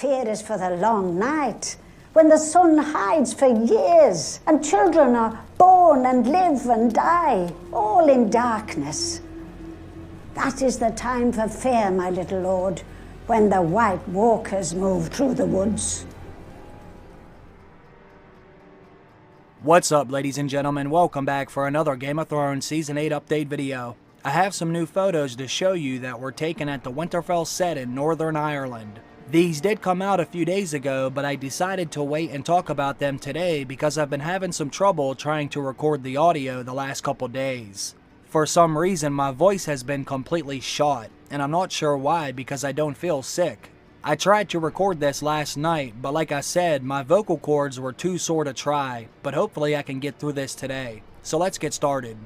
Fear is for the long night, when the sun hides for years, and children are born and live and die, all in darkness. That is the time for fear, my little lord, when the White Walkers move through the woods. What's up, ladies and gentlemen? Welcome back for another Game of Thrones Season 8 update video. I have some new photos to show you that were taken at the Winterfell set in Northern Ireland. These did come out a few days ago, but I decided to wait and talk about them today because I've been having some trouble trying to record the audio the last couple days. For some reason, my voice has been completely shot, and I'm not sure why because I don't feel sick. I tried to record this last night, but like I said, my vocal cords were too sore to try, but hopefully I can get through this today. So let's get started.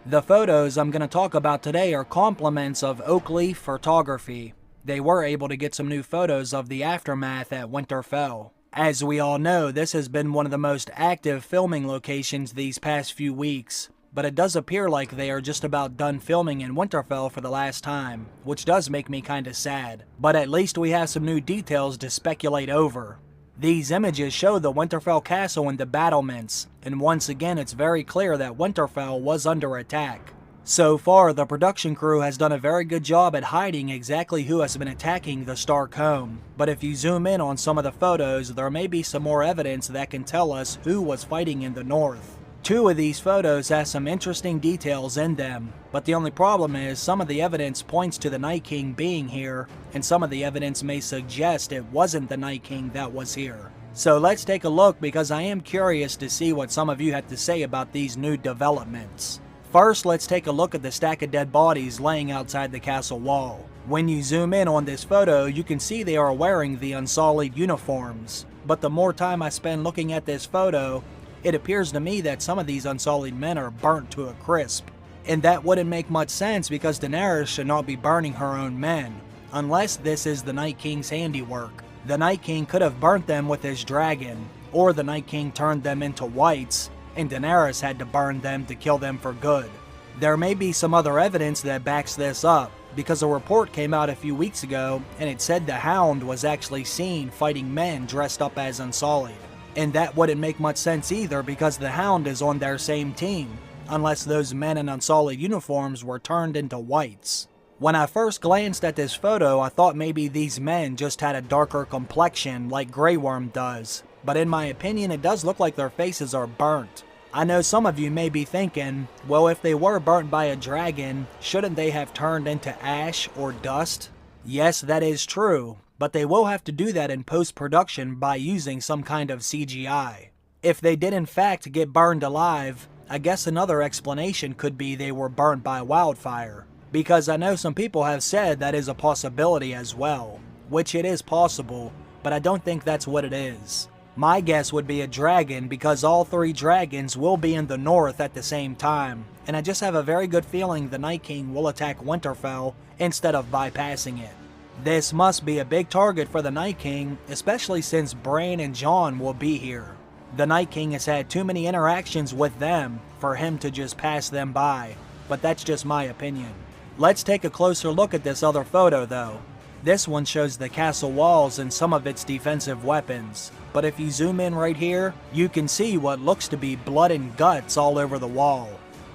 The photos I'm going to talk about today are compliments of Oakleaf Photography. They were able to get some new photos of the aftermath at Winterfell. As we all know, this has been one of the most active filming locations these past few weeks, but it does appear like they are just about done filming in Winterfell for the last time, which does make me kinda sad. But at least we have some new details to speculate over. These images show the Winterfell castle and the battlements, and once again it's very clear that Winterfell was under attack. So far, the production crew has done a very good job at hiding exactly who has been attacking the Stark home, but if you zoom in on some of the photos, there may be some more evidence that can tell us who was fighting in the north. Two of these photos have some interesting details in them, but the only problem is some of the evidence points to the Night King being here, and some of the evidence may suggest it wasn't the Night King that was here. So let's take a look because I am curious to see what some of you have to say about these new developments. First, let's take a look at the stack of dead bodies laying outside the castle wall. When you zoom in on this photo, you can see they are wearing the Unsullied uniforms, but the more time I spend looking at this photo, it appears to me that some of these Unsullied men are burnt to a crisp. And that wouldn't make much sense because Daenerys should not be burning her own men, unless this is the Night King's handiwork. The Night King could have burnt them with his dragon, or the Night King turned them into whites, and Daenerys had to burn them to kill them for good. There may be some other evidence that backs this up, because a report came out a few weeks ago and it said the Hound was actually seen fighting men dressed up as Unsullied. And that wouldn't make much sense either because the Hound is on their same team, unless those men in Unsullied uniforms were turned into whites. When I first glanced at this photo, I thought maybe these men just had a darker complexion like Grey Worm does, but in my opinion it does look like their faces are burnt. I know some of you may be thinking, well, if they were burnt by a dragon, shouldn't they have turned into ash or dust? Yes, that is true, but they will have to do that in post-production by using some kind of CGI. If they did in fact get burned alive, I guess another explanation could be they were burnt by wildfire, because I know some people have said that is a possibility as well, which it is possible, but I don't think that's what it is. My guess would be a dragon because all three dragons will be in the north at the same time, and I just have a very good feeling the Night King will attack Winterfell instead of bypassing it. This must be a big target for the Night King, especially since Bran and Jon will be here. The Night King has had too many interactions with them for him to just pass them by, but that's just my opinion. Let's take a closer look at this other photo though. This one shows the castle walls and some of its defensive weapons, but if you zoom in right here, you can see what looks to be blood and guts all over the wall.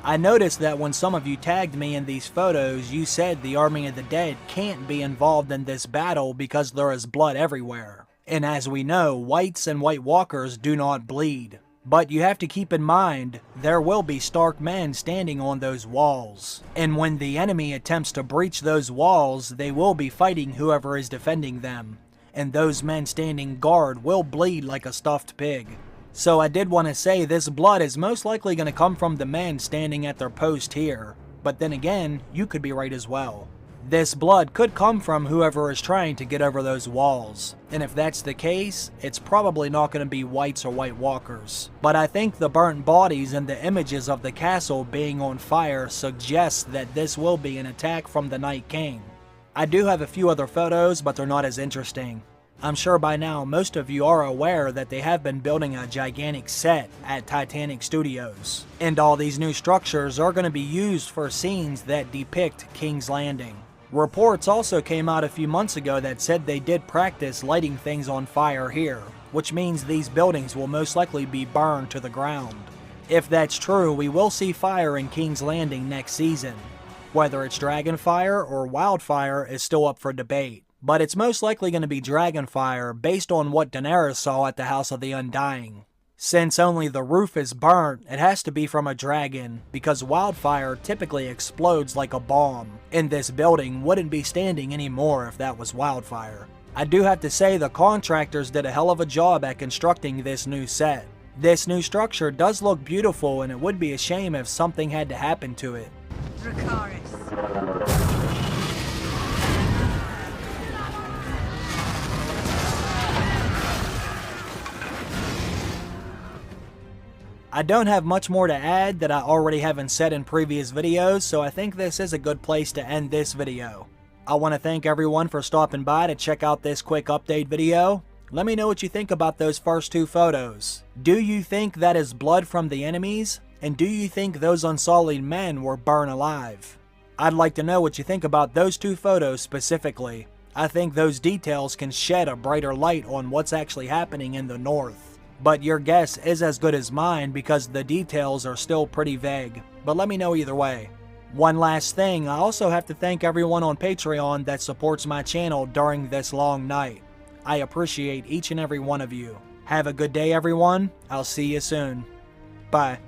I noticed that when some of you tagged me in these photos, you said the Army of the Dead can't be involved in this battle because there is blood everywhere. And as we know, whites and White Walkers do not bleed. But you have to keep in mind, there will be Stark men standing on those walls. And when the enemy attempts to breach those walls, they will be fighting whoever is defending them. And those men standing guard will bleed like a stuffed pig. So I did want to say this blood is most likely going to come from the men standing at their post here. But then again, you could be right as well. This blood could come from whoever is trying to get over those walls, and if that's the case, it's probably not going to be whites or White Walkers. But I think the burnt bodies and the images of the castle being on fire suggests that this will be an attack from the Night King. I do have a few other photos, but they're not as interesting. I'm sure by now most of you are aware that they have been building a gigantic set at Titanic Studios, and all these new structures are going to be used for scenes that depict King's Landing. Reports also came out a few months ago that said they did practice lighting things on fire here, which means these buildings will most likely be burned to the ground. If that's true, we will see fire in King's Landing next season. Whether it's Dragonfire or Wildfire is still up for debate, but it's most likely going to be Dragonfire based on what Daenerys saw at the House of the Undying. Since only the roof is burnt, it has to be from a dragon, because Wildfire typically explodes like a bomb, and this building wouldn't be standing anymore if that was Wildfire. I do have to say the contractors did a hell of a job at constructing this new set. This new structure does look beautiful, and it would be a shame if something had to happen to it. Dracarys. I don't have much more to add that I already haven't said in previous videos, so I think this is a good place to end this video. I want to thank everyone for stopping by to check out this quick update video. Let me know what you think about those first two photos. Do you think that is blood from the enemies? And do you think those Unsullied men were burned alive? I'd like to know what you think about those two photos specifically. I think those details can shed a brighter light on what's actually happening in the north. But your guess is as good as mine because the details are still pretty vague. But let me know either way. One last thing, I also have to thank everyone on Patreon that supports my channel during this long night. I appreciate each and every one of you. Have a good day, everyone. I'll see you soon. Bye.